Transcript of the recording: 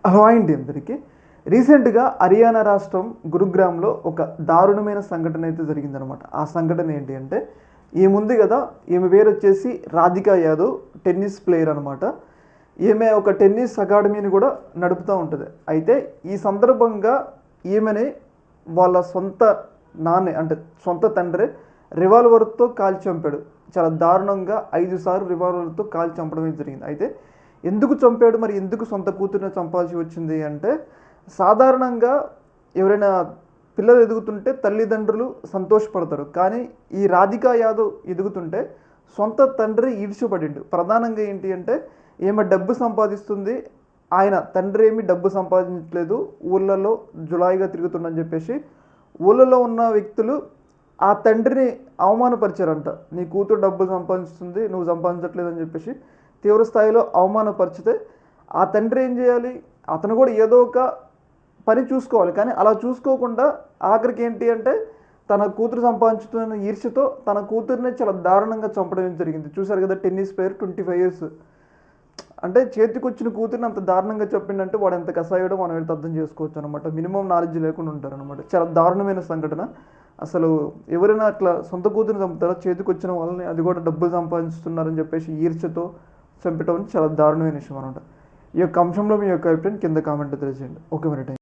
Hello అండి అందరికీ. రీసెంట్గా హర్యానా రాష్ట్రం గురుగ్రామ్లో ఒక దారుణమైన సంఘటన అయితే జరిగిందనమాట. ఆ సంఘటన ఏంటి అంటే, ఈమె ఉంది కదా, ఈమె పేరు వచ్చేసి రాధికా యాదవ్, టెన్నిస్ ప్లేయర్ అనమాట. ఈమె ఒక టెన్నిస్ అకాడమీని కూడా నడుపుతూ ఉంటుంది. అయితే ఈ సందర్భంగా ఈమెని వాళ్ళ సొంత అంటే సొంత తండ్రి రివాల్వర్తో కాల్చి చంపాడు. చాలా దారుణంగా 5 సార్లు రివాల్వర్తో కాల్చి చంపడం జరిగింది. అయితే ఎందుకు చంపాడు, మరి ఎందుకు సొంత కూతుర్ని చంపాల్సి వచ్చింది అంటే, సాధారణంగా ఎవరైనా పిల్లలు ఎదుగుతుంటే తల్లిదండ్రులు సంతోషపడతారు. కానీ ఈ రాధికా యాదవ్ ఎదుగుతుంటే సొంత తండ్రి ఈడ్చుపడిండు. ప్రధానంగా ఏంటి అంటే, ఈమె డబ్బు సంపాదిస్తుంది, ఆయన తండ్రి ఏమి డబ్బు సంపాదించట్లేదు, ఊళ్ళలో జులాయిగా తిరుగుతుందని చెప్పేసి ఊళ్ళలో ఉన్న వ్యక్తులు ఆ తండ్రిని అవమానపరిచారంట. నీ కూతురు డబ్బులు సంపాదిస్తుంది, నువ్వు సంపాదించట్లేదు అని చెప్పేసి తీవ్ర స్థాయిలో అవమానపరిచితే ఆ తండ్రి ఏం చేయాలి, అతను కూడా ఏదో ఒక పని చూసుకోవాలి. కానీ అలా చూసుకోకుండా ఆఖరికి ఏంటి అంటే, తన కూతురు సంపాదించుతున్న ఈర్ష్యతో తన కూతుర్ని చాలా దారుణంగా చంపడం జరిగింది. చూసారు కదా, టెన్నిస్ ప్లేయర్ 25 ఇయర్స్. అంటే చేతికొచ్చిన కూతుర్ని అంత దారుణంగా చెప్పిండంటే వాడు ఎంత కసాయడో మనం ఎంత అర్థం చేసుకోవచ్చు అనమాట. మినిమం నాలెడ్జ్ లేకుండా ఉంటారు అనమాట. చాలా దారుణమైన సంఘటన. అసలు ఎవరైనా అట్లా సొంత కూతురుని చంపుతారా? చేతికొచ్చిన వాళ్ళని, అది కూడా డబ్బులు సంపాదిస్తున్నారని చెప్పేసి ఈర్ష్యతో చంపటం చాలా దారుణమైన విషయం అనమాట. ఈ యొక్క అంశంలో మీ యొక్క అభిప్రాయం కింద కామెంట్ తెలియజేయండి. ఓకే మరి.